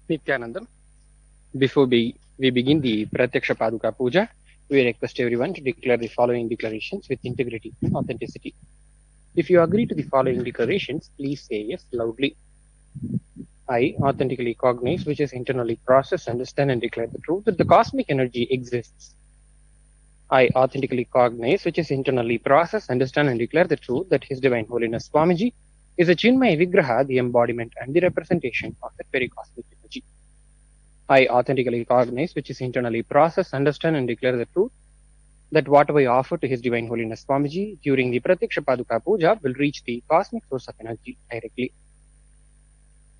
Nityanandam. Before we begin the Pratyaksha Paduka Puja, we request everyone to declare the following declarations with integrity and authenticity. If you agree to the following declarations, please say yes loudly. I authentically cognize, which is internally process, understand, and declare the truth that the cosmic energy exists. I authentically cognize, which is internally process, understand, and declare the truth that His Divine Holiness Swamiji is a Chinmaya Vigraha, the embodiment and the representation of that very cosmic energy. I authentically cognize, which is internally process, understand, and declare the truth that whatever I offer to His Divine Holiness Swamiji during the Pratyaksha Paduka Puja will reach the cosmic source of energy directly.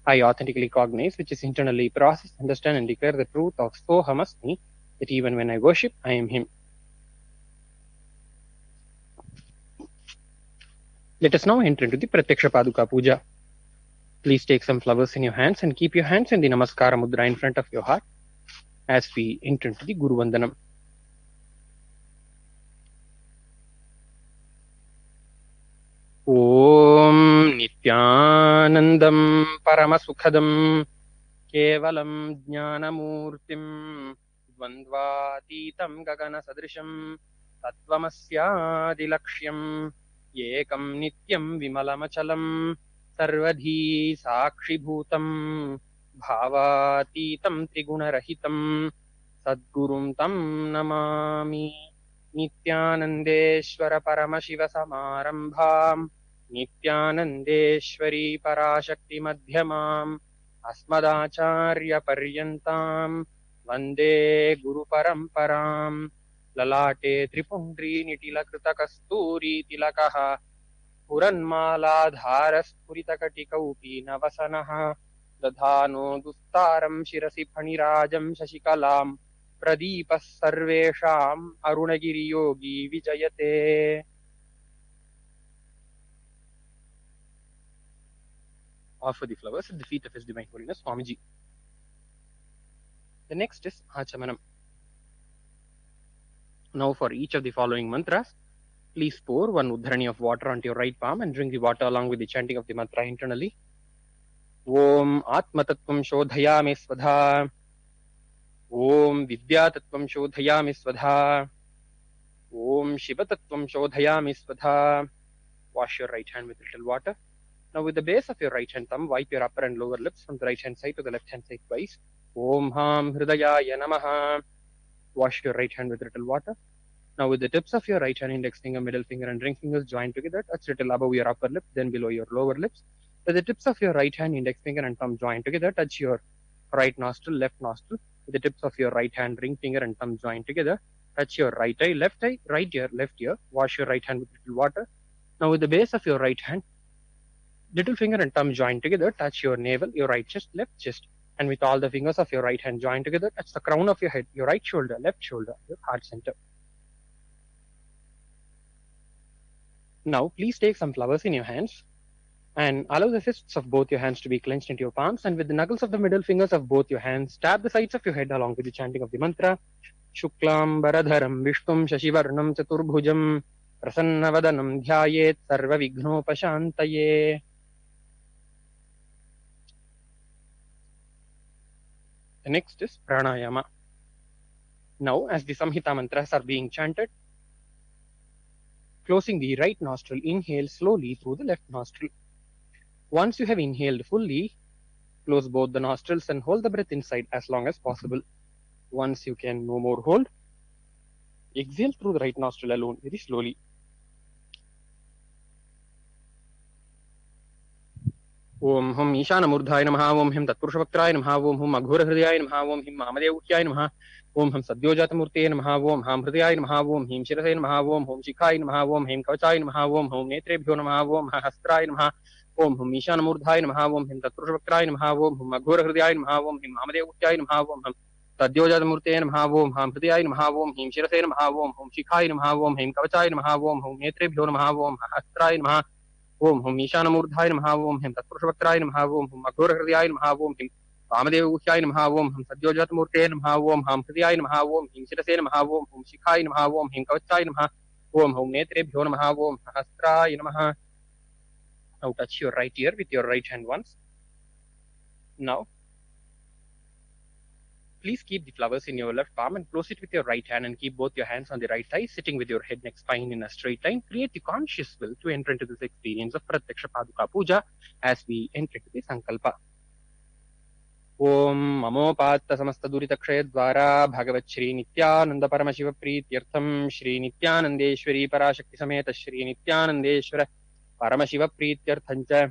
I authentically cognize, which is internally process, understand, and declare the truth of Sohamasmi, that even when I worship, I am Him. Let us now enter into the Pratyaksha Paduka Puja. Please take some flowers in your hands and keep your hands in the Namaskara Mudra in front of your heart as we enter into the Guru Vandanam. ॐ नित्यानन्दं परमसुखदं केवलं ज्ञानमूर्तिं द्वन्द्वातीतं गगनसदृशं तत्त्वमस्यादिलक्ष्यम् एकं नित्यं विमलमचलं सर्वधी साक्षिभूतं भावातीतं त्रिगुणरहितं सद्गुरुं तं नमामि नित्यानन्देश्वर परमशिवसमारम्भाम् नित्यानन्देश्वरी पराशक्तिमध्यमाम् अस्मदाचार्यपर्यन्ताम् वन्दे गुरुपरम्पराम् ललाटे त्रिपुण्ड्रीनिटिलकृतकस्तूरीतिलकः पुरन्मालाधारस्फुरितकटिकौपीनवसनः दधानो दुस्तारम् शिरसि फणिराजम् शशिकलाम् प्रदीपः सर्वेषाम् अरुणगिरियोगी विजयते. Offer the flowers at the feet of His Divine Holiness Swamiji. The next is Achamanam. Now for each of the following mantras, please pour one Uddharani of water onto your right palm and drink the water along with the chanting of the mantra internally. Om Atmatattvam Shodhayami Svadha. Om Vidyatattvam Shodhayami Svadha. Om Shivatattvam Shodhayami Svadha. Wash your right hand with little water. Now with the base of your right hand thumb, wipe your upper and lower lips from the right hand side to the left hand side twice. Om Ham Hridayaya Namaha. Wash your right hand with little water. Now with the tips of your right hand, index finger, middle finger and ring fingers joined together, touch little above your upper lip, then below your lower lips. With the tips of your right hand, index finger and thumb joined together, touch your right nostril, left nostril. With the tips of your right hand, ring finger and thumb joined together, touch your right eye, right ear, left ear. Wash your right hand with little water. Now with the base of your right hand, little finger and thumb joined together, touch your navel, your right chest, left chest. And with all the fingers of your right hand joined together, touch the crown of your head, your right shoulder, left shoulder, your heart center. Now, please take some flowers in your hands and allow the fists of both your hands to be clenched into your palms, and with the knuckles of the middle fingers of both your hands, tap the sides of your head along with the chanting of the mantra. Shuklam Baradharam Vishtum Shashivarnam Chaturbhujam Prasannavadanam Dhyayet Sarva Vignopashantaye. The next is Pranayama. Now, as the Samhita mantras are being chanted, closing the right nostril, inhale slowly through the left nostril. Once you have inhaled fully, close both the nostrils and hold the breath inside as long as possible. Once you can no more hold, exhale through the right nostril alone very slowly. Om Hum Ishanamurdhaya Namaha, Om Him Tatpurushavakraya Namaha, Om Hum Aghorahridayaya Namaha, Om Him Mamadevukhyaya Namaha, Om Hum Sadyojatamurteye Namaha, Om Ham Hridayaya Namaha, Om Him Shirasaya Namaha, Om Hum Shikhaya Namaha, Om Him Kavachaya Namaha, Om Hum Netrebhyo Namaha, Om Hastraya Namaha, Om Hum Ishanamurdhaya Namaha, Om Him Tatpurushavakraya Namaha, Om Hum Aghorahridayaya Namaha, Om Him Mamadevukhyaya Namaha, Om Hum Sadyojatamurteye Namaha, Om Ham Hridayaya Namaha, Om Him Shirasaya Namaha, Om Hum Shikhaya Namaha, Om Him Kavachaya Namaha, Om Hum Netrebhyo Namaha, Om Hastraya Namaha, Om Hum Ishanamurdhaya Namaha, Om Him Tatpurushavakraya Namaha, Om Hum Aghorahridayaya Namaha, Om Him Vamadevukhyaya Namaha, Om Hum Sadyojatamurteye Namaha, Om Hum Hridayaya Namaha, Om Him Shirasaya Namaha, Om Hum Shikhaya Namaha, Om Him Kavachaya Namaha, Om Hum Netrebhyo Namaha, Om Hastraya Namaha. Now touch your right ear with your right hand once. Now Please keep the flowers in your left palm and close it with your right hand and keep both your hands on the right thigh, sitting with your head, neck, spine in a straight line. Create the conscious will to enter into this experience of Pratyaksha Paduka Puja as we enter into the Sankalpa. ओम ममोपात्त समस्त दुरित क्षय द्वारा भगवत श्री नित्यानंद परम शिव प्रीत्यर्थम श्री नित्यानंदेश्वरी पराशक्ति समेत श्री नित्यानंदेश्वर परम शिव प्रीत्यर्थं च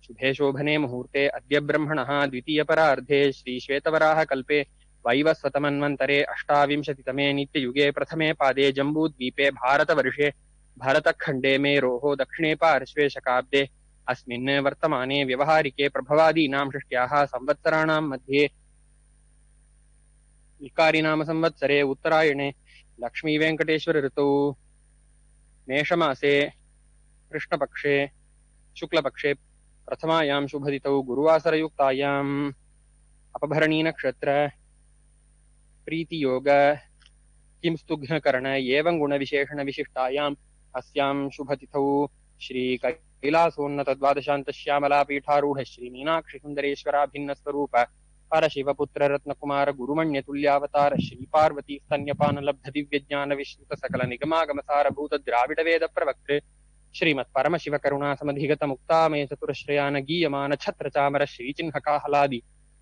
शुभे शोभने मुहूर्ते अद्य ब्रह्मणः द्वितीय परार्धे श्री श्वेतवराह कल्पे वैवस्वतमन्वन्तरे अष्टाविंशतितमे नित्ययुगे प्रथमे पादे जम्बूद्वीपे भारतवर्षे भारतखण्डे मेरोः दक्षिणे पार्श्वे शकाब्दे अस्मिन् वर्तमाने व्यवहारिके प्रभवादीनां षष्ट्याः संवत्सराणां मध्ये विकारिनाम संवत्सरे उत्तरायणे लक्ष्मी वेंकटेश्वर ऋतौ मेषमासे कृष्णपक्षे शुक्लपक्षे प्रथमायां शुभदितौ गुरुवासरयुक्तायाम् अपभरणी नक्षत्र प्रीतियोग किंस्तुघ्नकर्ण एवं गुणविशेषण विशिष्टायाम् अस्यां शुभतिथौ श्री कैलासोन्नत द्वादशांत श्यामला पीठारूढ़ श्री मीनाक्षी सुंदरेश्वराभिन्न स्वरूप परशिवपुत्र रत्नकुमार गुरुमण्य तुल्यावतार श्री पार्वती स्तन्यपान लब्ध दिव्य ज्ञान विश्रुत सकल निगमागम सारभूत द्राविड वेद प्रवक्तृ श्रीमत् परमशिव करुणा समधिगत मुक्तामय चतुरश्रयान गीयमान छत्र चामर श्रीचिन्ह काहलादि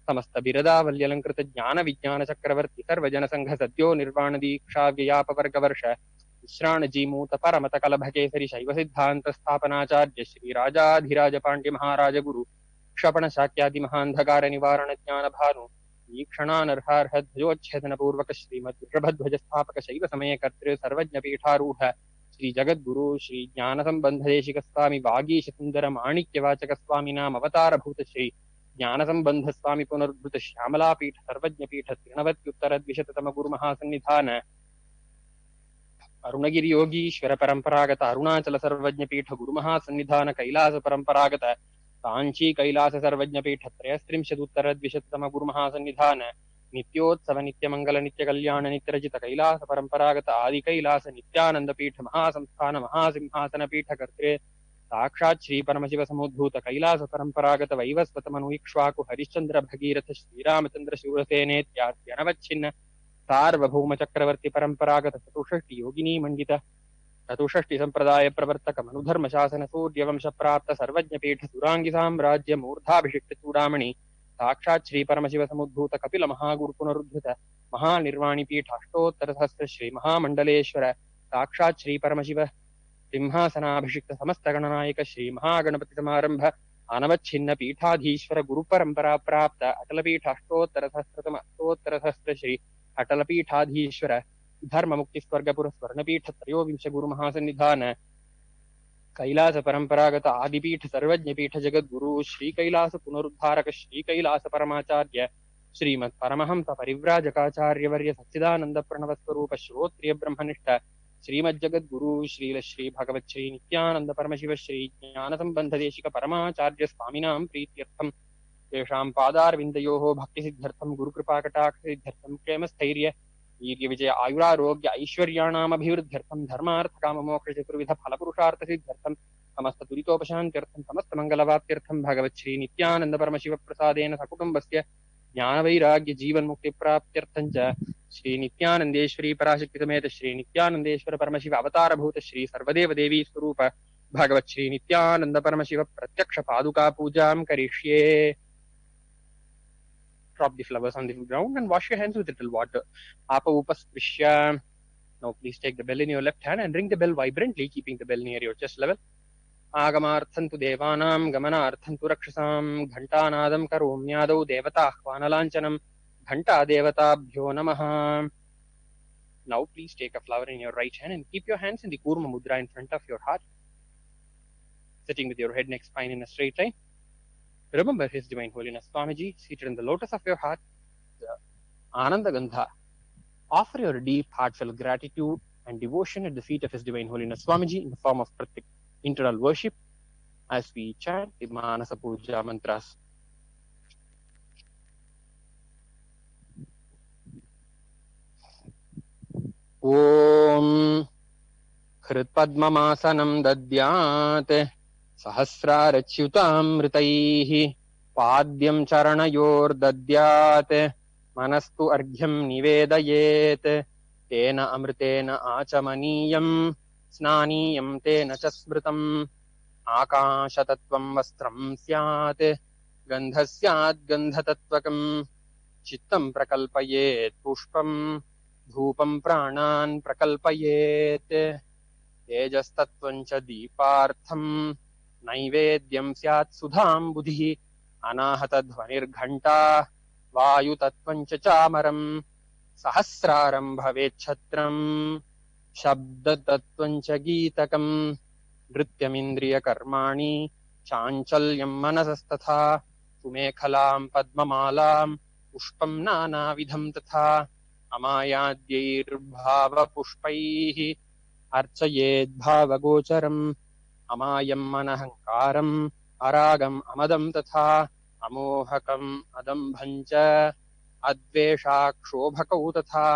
समस्त बिरदावल्यलंकृत ज्ञान विज्ञान चक्रवर्ती सर्वजन संघ सद्यो निर्वाण दीक्षा व्ययापवर्ग वर्ष विश्राण जीमूत परमत कलभ केसरी शैव सिद्धांत स्थापनाचार्य श्री राजाधिराज पांड्य महाराज गुरु क्षपण शाक्यादि महांधकार निवारण ज्ञान भानु वीक्षणानर्हार्ह ध्वजोच्छेदन पूर्वक श्रीमद वृषभध्वज स्थापक शैव समय कर्तृ सर्वज्ञ पीठारूढ़ श्री जगद्गुरु श्री ज्ञान संबंध देशिक स्वामी वागीश सुंदर माणिक्य वाचक स्वामी नाम अवतार भूत श्री ज्ञान संबंध स्वामी पुनर्भृत श्यामला पीठ सर्वज्ञ पीठ त्रिणवत्युत्तर द्विशततम गुरु महासन्निधान अरुणगिरि योगीश्वर परंपरागत अरुणाचल सर्वज्ञ पीठ गुरु महासन्निधान कैलास परंपरागत कांची कैलास सर्वज्ञ पीठ त्रयस्त्रिंशदुत्तर द्विशततम गुरु महासन्निधान नित्योत्सव नित्य मंगल नित्य कल्याण नित्य रचित कैलास परंपरागत आदि कैलास नित्यानंद पीठ महासंस्थान महासिंहासन पीठ कर्त्रे साक्षात् श्री परमशिव समुद्भूत कैलास परंपरागत वैवस्वत मनु इक्ष्वाकु हरिश्चंद्र भगीरथ श्रीरामचंद्र शूरसेनेत्याद्यनवच्छिन्न सार्वभौम चक्रवर्ती परंपरागत चतुष्षष्टि योगिनी मंडित चतुष्षष्टि संप्रदाय प्रवर्तक मनुधर्म शासन सूर्यवंश प्राप्त सर्वज्ञ पीठ सुरांगी साम्राज्य मूर्धाभिषिक्त चूड़ामणि साक्षात् श्री परमशिव समुद्भूत कपिल महागुरु पुनरुद्धृत महानिर्वाणी पीठ अष्टोत्तर सहस्र श्री महामंडलेश्वर साक्षात् श्री परमशिव सिंहासनाभिषिक्त समस्त गणनायक श्री महागणपति समारंभ अनवच्छिन्न पीठाधीश्वर गुरु परंपरा प्राप्त अटल पीठ अष्टोत्तर सहस्र श्री अटल पीठाधीश्वर धर्म मुक्ति स्वर्गपुर स्वर्णपीठ त्रयोविंश गुरु महासन्निधान कैलास परंपरागत आदिपीठ सर्वज्ञ पीठ जगद्गुरु श्री कैलास पुनरुद्धारक श्री कैलास परमाचार्य श्रीमत् परमहंस परिव्राजकाचार्य वर्य सच्चिदानंद प्रणव स्वरूप श्रोत्रिय ब्रह्मनिष्ठ श्रीमज्जगद्गुरु श्रील श्री भगवत श्री नित्यानंद परमशिव श्री ज्ञान संबंध देशिक परमाचार्य स्वामिनां प्रीत्यर्थम तेषां पादारविन्दयोः भक्ति सिद्ध्यर्थम गुरुकृपा कटाक्ष सिद्ध्यर्थम क्षेम स्थैर्य वीर्य विजय आयुरारोग्य ऐश्वर्याणाम अभिवृद्ध्यर्थम धर्मार्थ काम मोक्ष चतुर्विध फल पुरुषार्थ सिद्ध्यर्थम समस्त दुरितोपशान्त्यर्थम समस्त मंगलवाप्त्यर्थम भगवत श्री नित्यानंद परमशिव प्रसादेन सकुटुम्बस्य ज्ञान वैराग्य जीवन मुक्ति प्राप्त्यर्थं च श्री नित्यानंदेश्वरी पराशक्ति समेत श्री नित्यानंदेश्वर परमशिव अवतार भूत श्री सर्वदेव देवी स्वरूप भगवत श्री नित्यानंद परमशिव प्रत्यक्ष पादुका पूजां करिष्ये. Drop the flowers on the ground and wash your hands with little water. Apa upasprishya. Now please take the bell in your left hand and ring the bell vibrantly, keeping the bell near your chest level. Agamartham tu devanam gamanartham tu rakshasam ghantanadam karomyadau devatahvanalanchanam ghanta devatabhyo namaha. Now please take a flower in your right hand and keep your hands in the Kurma Mudra in front of your heart, sitting with your head, neck, spine in a straight line. Remember His Divine Holiness Swamiji seated in the lotus of your heart, the Ananda Gandha. Offer your deep, heartfelt gratitude and devotion at the feet of His Divine Holiness Swamiji in the form of Pratik internal worship as we chant the Manasa Puja mantras. Om Hritpadmamasanam Dadyat सहस्रारच्युतामृतैः पाद्यं चरणयोर्दद्यात् मनस्तु अर्घ्यं निवेदयेत् तेन अमृतेन आचमनीयं स्नानीयं तेन च स्मृतम् आकाशतत्त्वं वस्त्रं स्यात् गन्धः स्यात् गन्धतत्त्वकम् चित्तं प्रकल्पयेत् पुष्पं धूपं प्राणान् प्रकल्पयेत् तेजस्तत्त्वं च दीपार्थं नैवेद्यं स्यात् सुधां बुधिः अनाहतध्वनिर्घण्टा वायुतत्त्वं च चामरम् सहस्रारं भवेच्छत्रम् शब्दतत्त्वं च गीतकम् नृत्यमिन्द्रियकर्माणि चाञ्चल्यं मनसस्तथा सुमेखलां पद्ममालां पुष्पं नानाविधं तथा अमायाद्यैर्भावपुष्पैः अर्चयेद्भावगोचरम् अमायम् अनहङ्कारम् अरागम् अमदं तथा अमोहकम् अदम्भम् च अद्वेषाक्षोभकौ तथा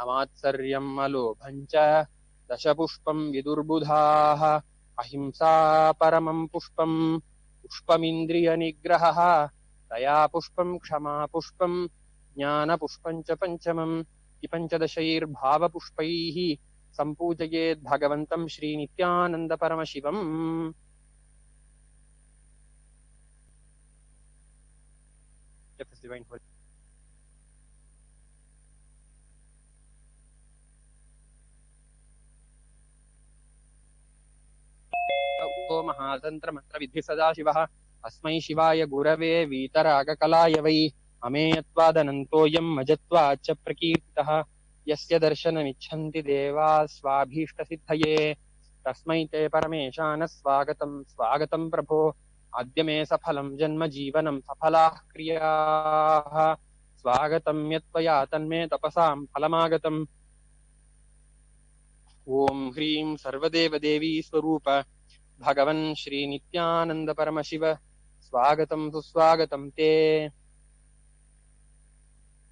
अमात्सर्यम् अलोभम् च दशपुष्पम् विदुर्बुधाः अहिंसा परमम् पुष्पम् पुष्पमिन्द्रियनिग्रहः दया पुष्पम् क्षमा पुष्पम् ज्ञानपुष्पम् च पञ्चमम् इ पञ्चदशैर्भावपुष्पैः सम्पूजयेत् भगवन्तम् श्रीनित्यानन्दपरमशिवम् महातन्त्रमन्त्रविद्धि सदाशिवः अस्मै शिवाय गुरवे वीतरागकलाय वै अमेयत्वादनन्तोऽयम् अजत्वाच्च प्रकीर्तितः यस्य दर्शनमिच्छन्ति देवाः स्वाभीष्टसिद्धये तस्मै ते परमेशानः स्वागतं स्वागतं प्रभो अद्य मे सफलं जन्म जीवनं सफलाः क्रियाः स्वागतं यत्त्वया तन्मे तपसां फलमागतम् ॐ ह्रीं सर्वदेवदेवी स्वरूप भगवन् श्रीनित्यानन्द परमशिव स्वागतं सुस्वागतं ते.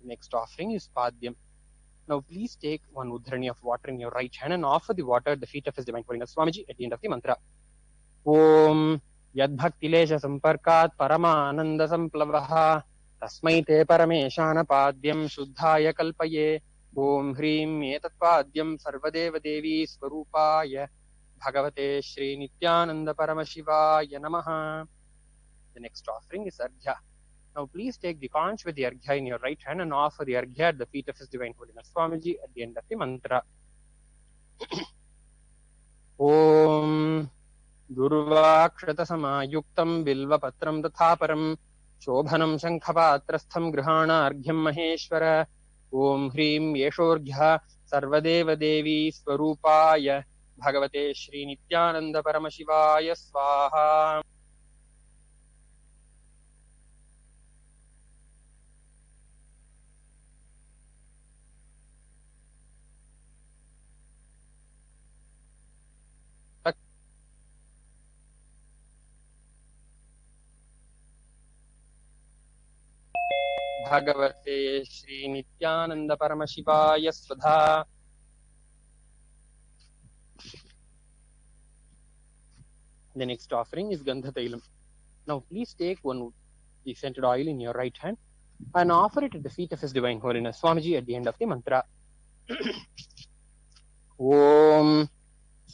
Next offering is Padyam. Now please take one udhrani of water in your right hand and offer the water at the feet of His Divine Holiness Swamiji at the end of the mantra. Om Yadbhaktilesha Samparkat Paramananda Samplavaha Tasmai Te Parameshana Padyam Shuddhaya Kalpaye Om Hrim Etatpadyam Sarvadeva Devi Swarupaya Bhagavate Shri Nityananda Paramashivaya Namaha. The next offering is Arghya. Now please take the conch with the Arghya in your right hand and offer the Arghya at the feet of His Divine Holiness Swamiji at the end of the mantra. Om Durvakshatasamayuktam Bilvapatram Tathaparam Shobhanam Shankhapatrastham Grihana Arghyam Maheshwara Om Hrim Yeshorghya Sarvadeva Devi Swarupaya Bhagavate Shri Nityananda Paramashivaya Swaha. Bhagavate Shri Nityananda Paramashivaya Swadha. The next offering is Gandha Tailam. Now please take one the scented oil in your right hand and offer it at the feet of His Divine Holiness Swamiji at the end of the mantra. Om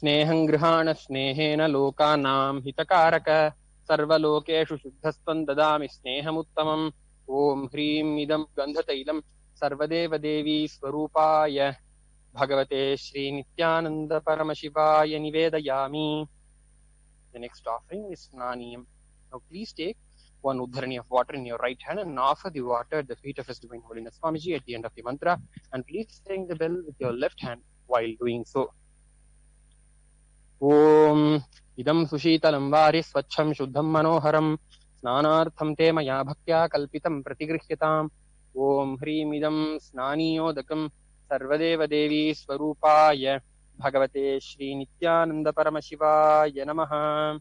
Sneham Grihana Snehena Lokanam Hitakaraka Sarvalokeshu Shuddhastvam Dadami Snehamuttamam Om Hrim Idam Gandha Tailam Sarvadeva Devi Swarupaya Bhagavate Shri Nityananda Paramashivaya Nivedayami. The next offering is Snaniyam. Now please take one udhrani of water in your right hand and offer the water at the feet of His Divine Holiness Swamiji at the end of the mantra, and please ring the bell with your left hand while doing so. Om Idam Sushitalam Vari Swachham Shuddham Manoharam Snanartham Te Maya Bhaktya Kalpitam Pratigrihyatam Om Hrim Idam Snaniyodakam Sarvadeva Devi Swarupaya Bhagavate Shri Nityananda Paramashivaya Namaha.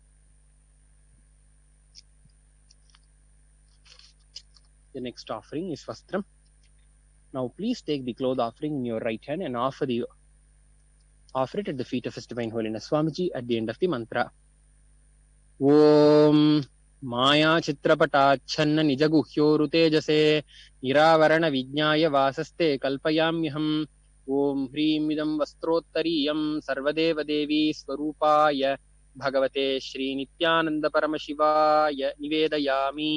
The next offering is Vastram. Now please take the cloth offering in your right hand and offer it at the feet of His Divine Holiness Swamiji at the end of the mantra. Om माया चित्रपटाच्छन्न निजगुह्योरु तेजसे निरावरण विज्ञाय वासस्ते कल्पयाम्यहम् ॐ ह्रीं इदं वस्त्रोत्तरीयं सर्वदेव देवी स्वरूपाय भगवते श्रीनित्यानन्द परमशिवाय निवेदयामि.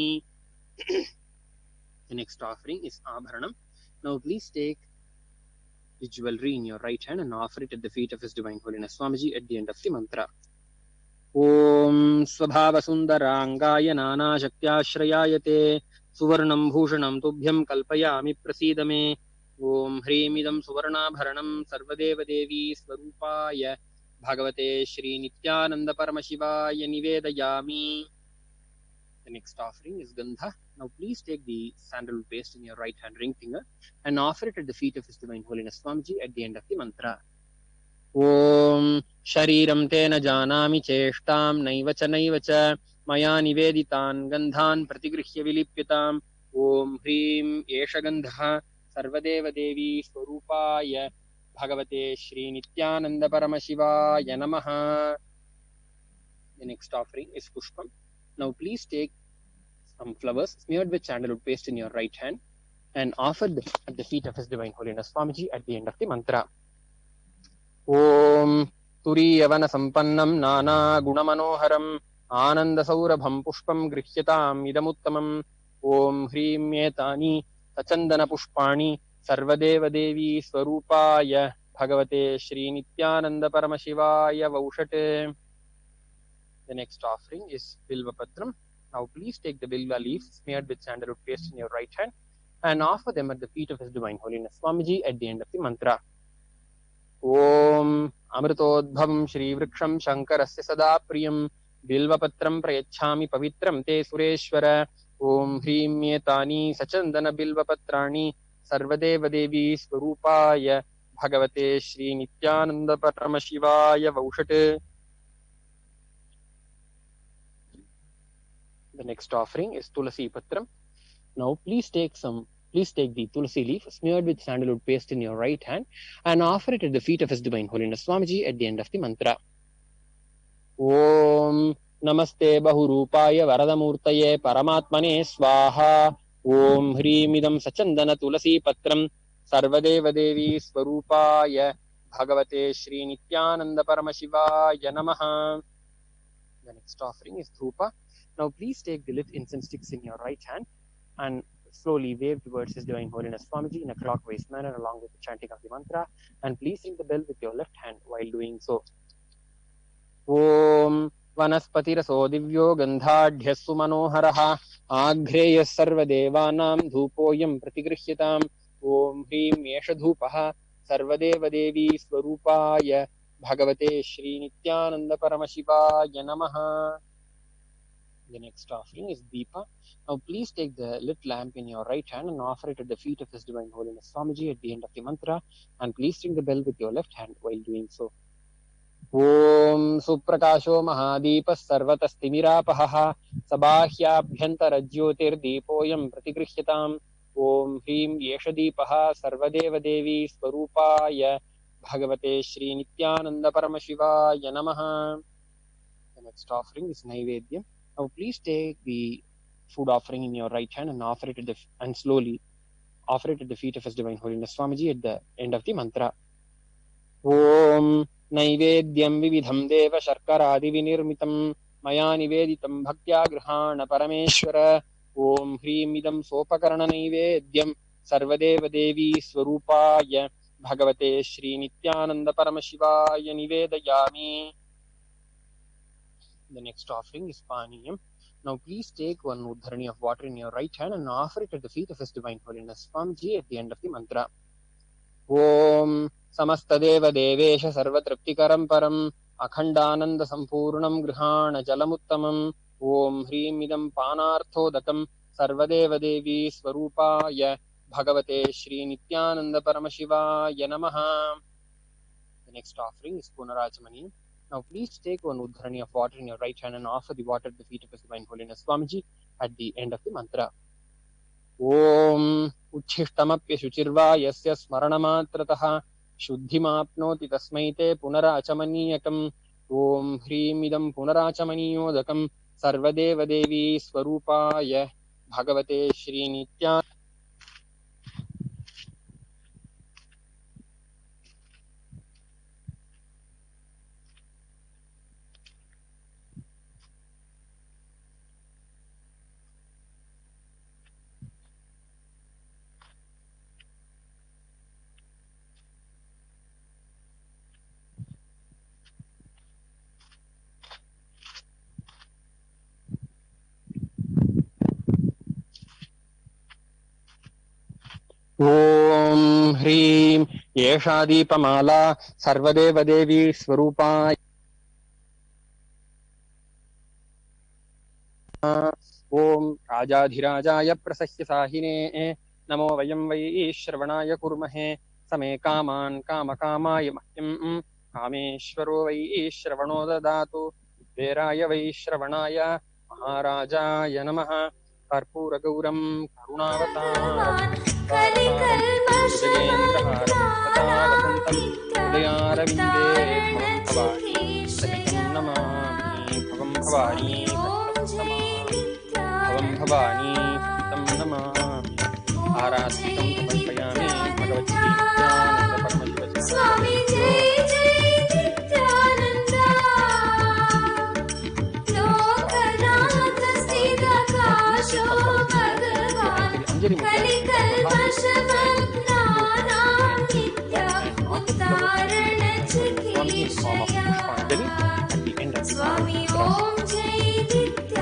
The next offering is Abharanam. Now please take the jewelry in your right hand and offer it at the feet of His Divine Holiness Swamiji at the end of the mantra. ॐ स्वभावसुन्दराङ्गाय नानाशक्त्याश्रयाय ते सुवर्णं भूषणं तुभ्यं कल्पयामि प्रसीद मे. ॐ ह्रीं इदं सुवर्णाभरणं सर्वदेव देवी स्वरूपाय भगवते श्रीनित्यानन्द परमशिवाय निवेदयामि. The next offering is Gandha. Now please take the sandalwood paste in your right hand ring finger and offer it at the feet of His Divine Holiness Swamiji at the end of the mantra. ॐ शरीरं तेन जानामि चेष्टां नैव च मया निवेदितान् गन्धान् प्रतिगृह्य विलिप्यताम्. ॐ ह्रीं एष गन्धः सर्वदेव देवी स्वरूपाय भगवते श्रीनित्यानन्द परमशिवाय नमः. The next offering is Pushpam. Now please take some flowers smeared with sandalwood paste in your right hand and offer them at the feet of His Divine Holiness Swamiji at the end of the mantra. ॐ तुरीयवनसम्पन्नं नानागुणमनोहरम् आनन्दसौरभं पुष्पं गृह्यताम् इदमुत्तमम्. ॐ ह्रीं एतानि सचन्दनपुष्पाणि सर्वदेव देवी स्वरूपाय भगवते श्रीनित्यानन्दपरमशिवाय वौषट्. The next offering is Bilvapatram. Now please take the bilva leaves smeared with sandalwood paste in your right hand and offer them at the feet of His Divine Holiness Swamiji at the end of the mantra. ॐ अमृतोद्भवं श्रीवृक्षं शङ्करस्य सदा प्रियं बिल्वपत्रं प्रयच्छामि पवित्रं ते सुरेश्वर. ॐ ह्रीं एतानि सचन्दनबिल्वपत्राणि सर्वदेव देवी स्वरूपाय भगवते Shri Nityananda परमशिवाय वौषट्. The next offering is Tulasi Patram. Now please take the tulsi leaf smeared with sandalwood paste in your right hand and offer it at the feet of His Divine Holiness Swamiji at the end of the mantra. Om Namaste Bahurupaya Varadamurtaye Paramatmane Swaha. Om Hrim Idam Sachandana Tulasi Patram Sarvadeva Devi Swarupaya Bhagavate Shri Nityananda Paramashivaya Namaha. The next offering is Dhupa. Now please take the lit incense sticks in your right hand and slowly wave towards His Divine Holiness Swamiji in a clockwise manner along with the chanting of the mantra, and please ring the bell with your left hand while doing so. Om Vanaspatiraso Divyo Gandhadhyassu Manoharaha Agreyas Sarvadevanam Dhupoyam Pratigrihyatam. Om Hrim Yesha Dhupaha Sarvadeva Devi Swarupaya Bhagavate Shri Nityananda Paramashivaya Namaha. The next offering is Deepa. Now please take the lit lamp in your right hand and offer it at the feet of His Divine Holiness Swamiji at the end of the mantra, and please ring the bell with your left hand while doing so. Om Suprakasho Mahadipah Sarvatastimiراपहः Sabāhyābhyantarajyotirdeepoyam Pratigrihyatam. Om Hrim Yeshadīpah Sarvadeva Devi Swarupaya Bhagavate Shri Nityananda Paramashivaya Namaha. The next offering is Naivedyam. Now please take the food offering in your right hand and offer it and slowly offer it at the feet of His Divine Holiness Swamiji at the end of the mantra. Om Naivedyam Vividham Deva Sharkaradi Vinirmitam Maya Niveditam Bhaktya Grihana Parameshwara. Om Hrim Idam Sopakarana Naivedyam Sarvadeva Devi Swarupaya Bhagavate Shri Nityananda Paramashivaya Nivedayami. The next offering is Paniyam. Now please take one Uddharani of water in your right hand and offer it at the feet of His Divine Holiness Swamiji at the end of the mantra. Om Samastadeva Devesha Sarvatraptikaram Param Akhandananda Sampurnam Grihana Jalamuttamam. Om Hrim Idam Panarthodakam Sarvadeva Devi Swarupaya Bhagavate Shri Nityananda Paramashivaya Namaha. The next offering is Punarachamani. Now please take one Uddharani of water in your right hand and offer the water at the feet of His Divine Holiness Swamiji at the end of the mantra. Om Uchishtamapya Shuchirva Yasya Smaranamatrataha Shuddhimapnoti Tasmaite Punarachamaniyakam. Om Hrim Idam Punarachamaniyodakam सर्वदेवदेवी स्वरूपाय भगवते श्रीनित्या ओम ह्रीं एषा दीपमाला सर्वदेवदेवी स्वरूपा ओम राजाधिराजाय प्रसह्य साहिने नमो वयं वै श्रवणाय कुर्महे समे कामान् कामकामाय मह्यं कामेश्वरो वै श्रवणो ददातु वीराय वै श्रवणाय महाराजाय नमः कर्पूरगौरं करुणावतारं गजेन्द्रहारं सदा वसन्तं हृदयारविन्दे भवं भवानी सहितं नमामि भवं भवानी भवं भवानी सहितं नमामि आराधितं समर्पयामि भगवद्गीतानन्दपरमशिवस्वामी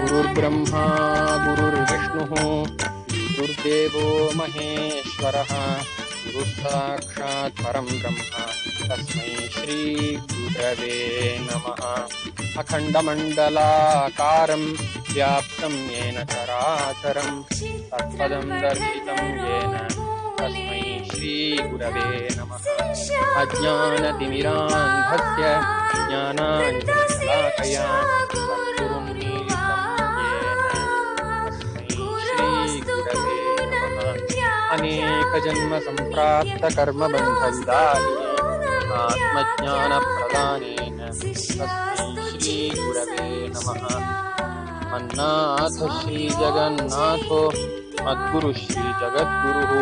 गुरुर्ब्रह्मा गुरुर्विष्णुः गुरुर्देवो महेश्वरः गुरुसाक्षात् परं ब्रह्म तस्मै श्री गुरवे नमः अखण्डमण्डलाकारं व्याप्तं येन चराचरं तत्पदं दर्शितं येन तस्मै श्री गुरवे नमः अज्ञानतिमिरान्धस्य ज्ञानाञ्जनशलाकया अनेकजन्म सम्प्राप्त कर्मबन्धविदारिणे आत्मज्ञानप्रदानेन तस्मै श्रीगुरवे नमः अन्नाथ श्रीजगन्नाथो मद्गुरु श्रीजगद्गुरुः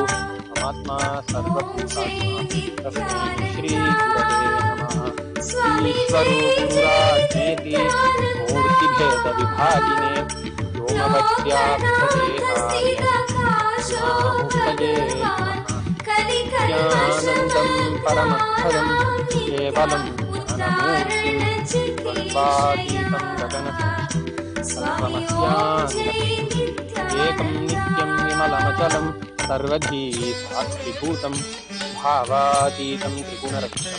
परमात्मा सर्वभूतात्मा तस्मै श्रीगुरवे नमः ईश्वरो गुरुराज्ञेति मूर्तिभेदविभागिने व्योमवद्व्याप्तदेहाय ज्ञानन्दं परमपदं केवलं ज्ञानमूर्तिं सर्वातीतं गगनसदृशं एकं नित्यं विमलमचलं सर्वधी साक्षिभूतं भावातीतं त्रिगुणरक्षं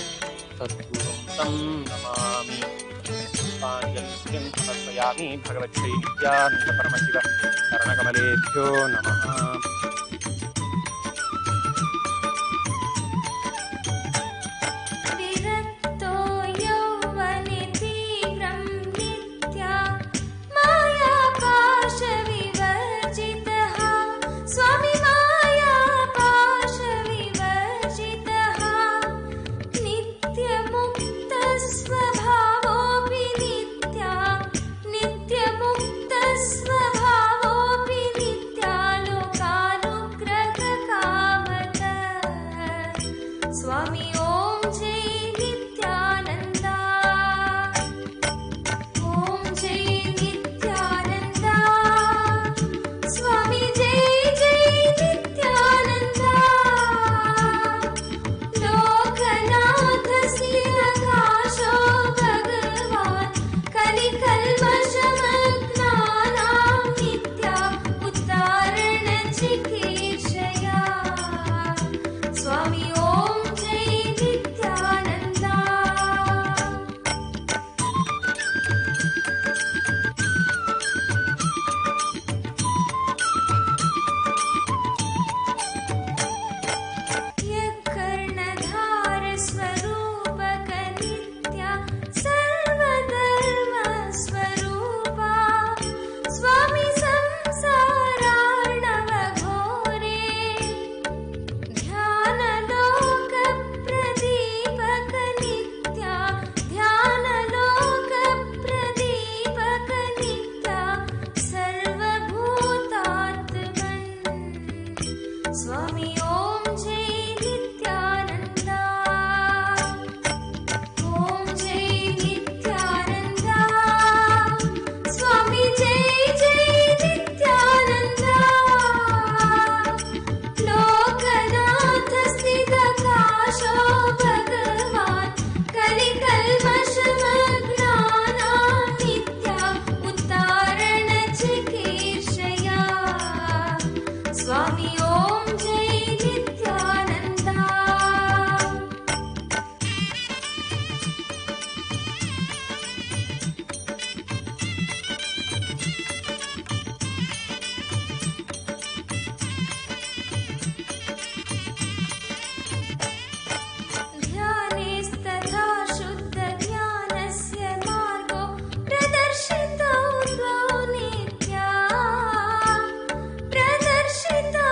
सद्गुरुं तं नमामि पुष्पाञ्जलिं समर्पयामि भगवद्गीतानन्दपरमशिव चरणकमलेभ्यो नमः स्वभावोऽपि नित्या नित्यमुक्तस्वभावोऽपि नित्यालोका स्वामी ॐ जय नित्यानन्दा। ध्यानेस्तथा शुद्धज्ञानस्य मार्गो प्रदर्शितौ द्वौ नित्या, प्रदर्शितौ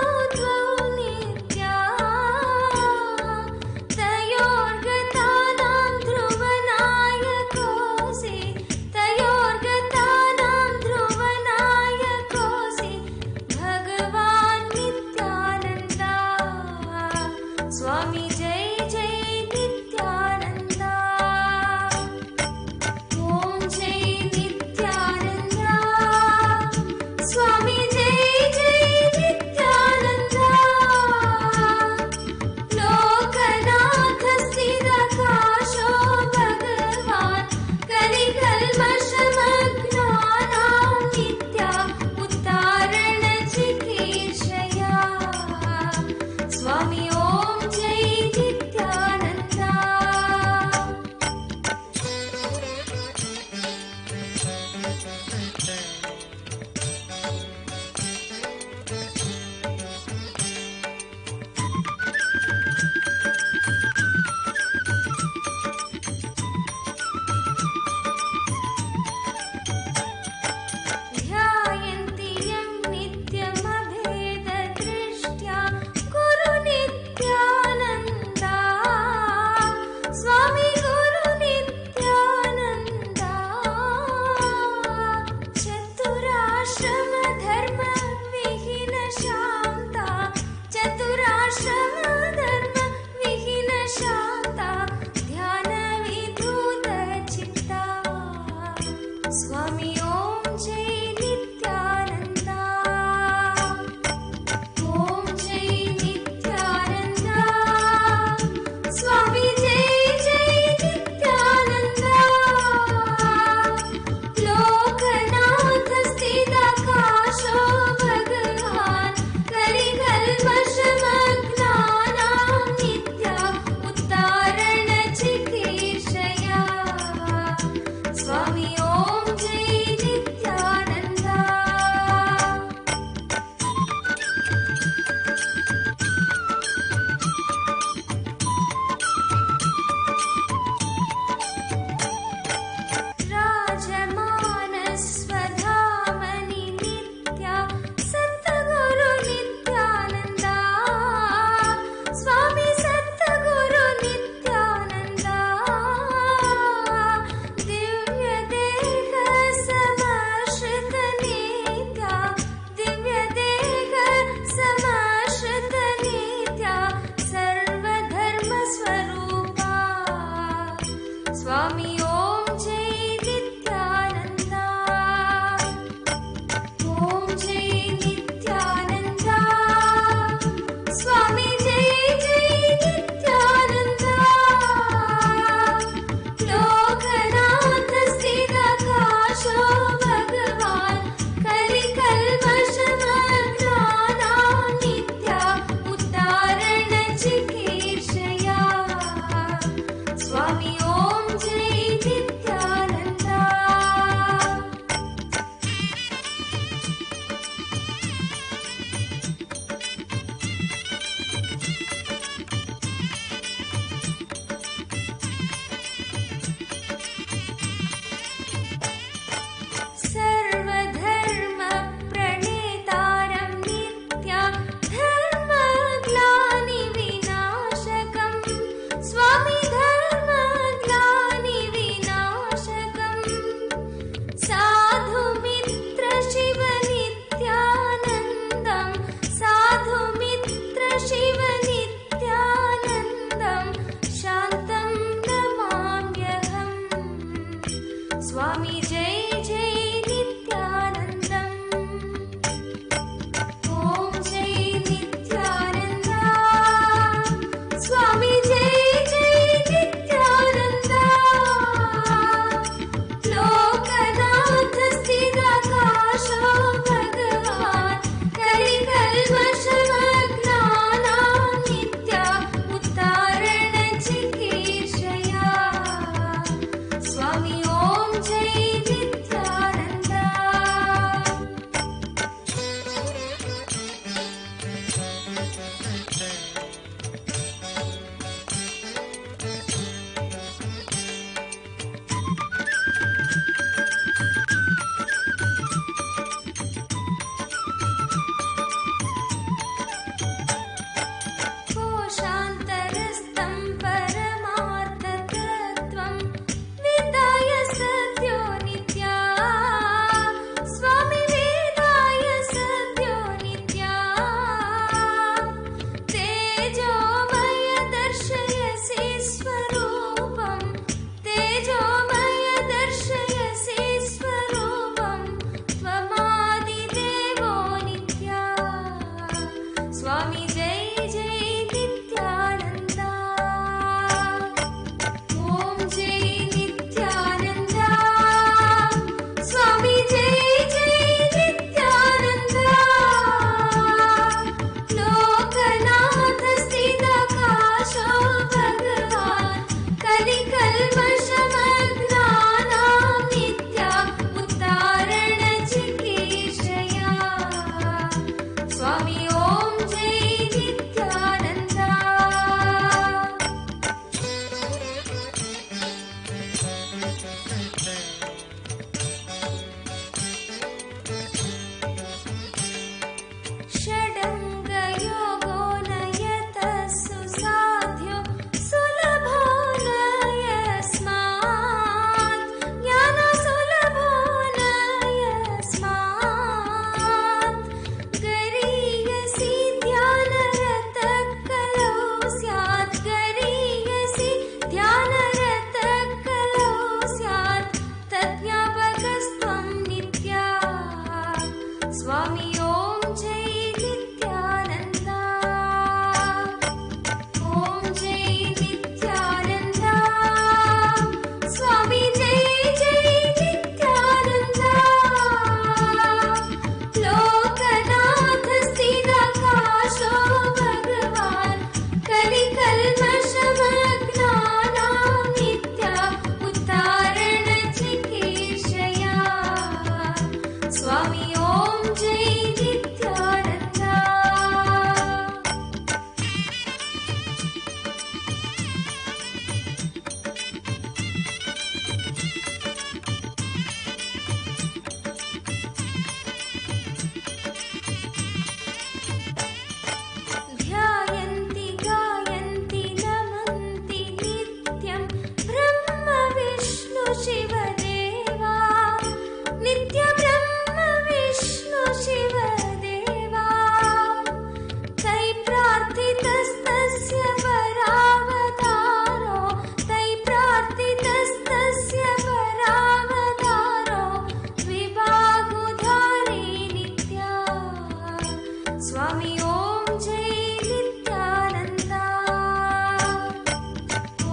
स्वामी ओम जय नित्यानंदा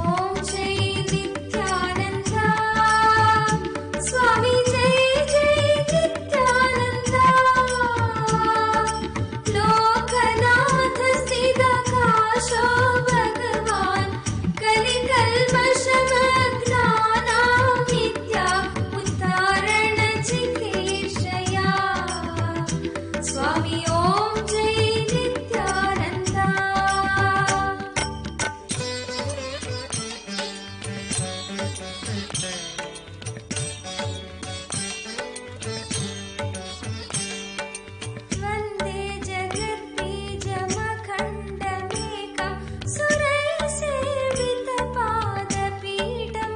ओम जय नित्यानंदा स्वामी जय जय नित्यानंदा लोकनाथ स्थितकाशो भगवान कलिकल्मषमग्नानां नित्या उद्धारण चिकीर्षया स्वामी ओम जय नित्यानंदा वन्दे जगद्बीजमखण्डमेकं सुरैर्सेवितपादपीठं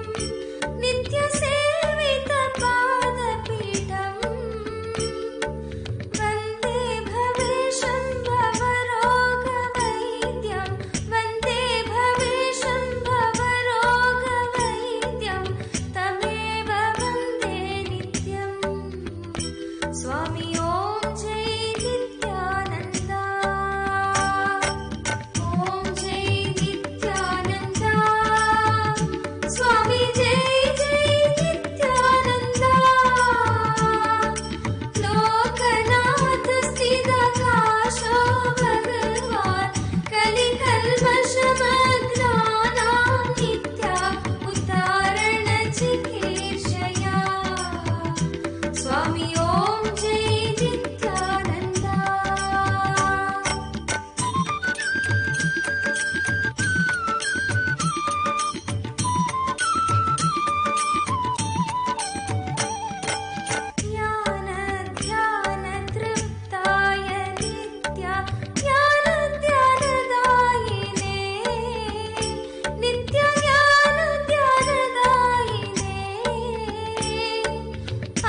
नित्यसेवितपादपीठम् वन्दे भवेशं भवरोगवैद्यं वन्दे भवेशं भवरोगवैद्यं तमेव वन्दे नित्यम् स्वामी ओम जय नित्यानंदा ओम जय नित्यानंदा स्वामी जय जय नित्यानंदा लोकनाथ स्थितकाशो भगवान कलिकल्मषमग्नानां नित्या उद्धारण चिकीर्षया स्वामी ओम जय नित्यानंदा ज्ञान ध्यान तृप्ताय नित्या ज्ञान ध्यानदायिने नित्य ज्ञान ध्यानदायिने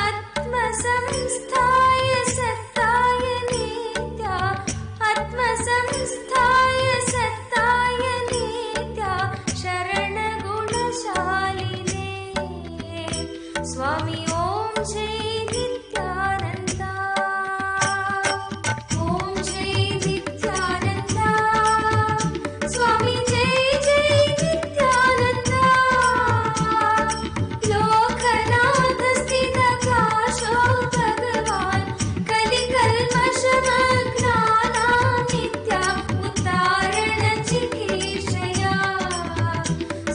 आत्मसंस्थाय सत्ताय नित्या आत्मसंस्थाय सत्ताय नित्या शरणगुणशालिने स्वामी ओम जय नित्यानंदा ओम जय नित्यानंदा स्वामी जय जय नित्यानंदा लोकनाथ स्थितकाशो भगवान कलिकल्मषमग्नानां नित्या उद्धारण चिकीर्षया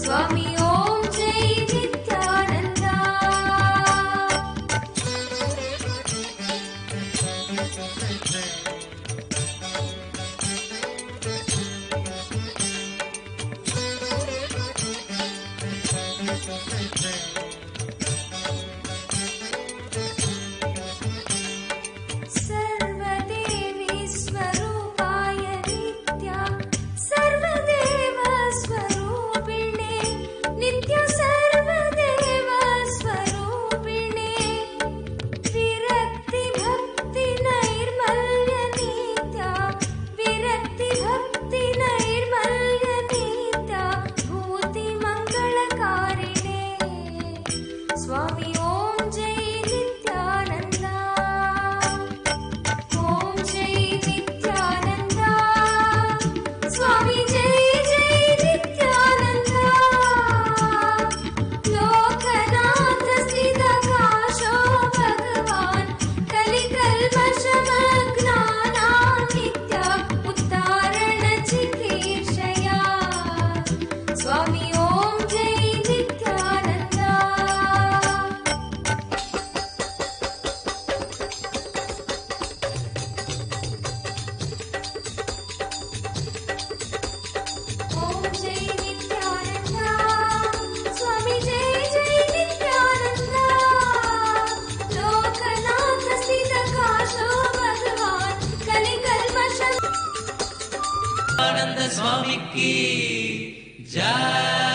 स्वामी ओम जय नित्यानंदा सर्वदेवी स्वरूपाय नित्या सर्वदेव स्वरूपिणे नित्य सर्वदेव स्वरूपिणे विरक्ति भक्ति नैर्मल्य नित्या विरक्ति भक्ति नैर्मल्य नित्या भूति मंगलकारिणे स्वामी ओम जय नित्यानंदा ओम जय नित्यानंदा स्वामी जय जय नित्यानंदा लोकनाथ स्थितकाशो भगवान कलिकल्मषमग्नानां नित्या उद्धारण चिकीर्षया स्वामी ओम जय नित्यानंदा ओम जय नित्यानंदा स्वामी जय जय नित्यानंदा लोकनाथ स्थितकाशो भगवान कलिकल्मषम आनंद स्वामी की जय।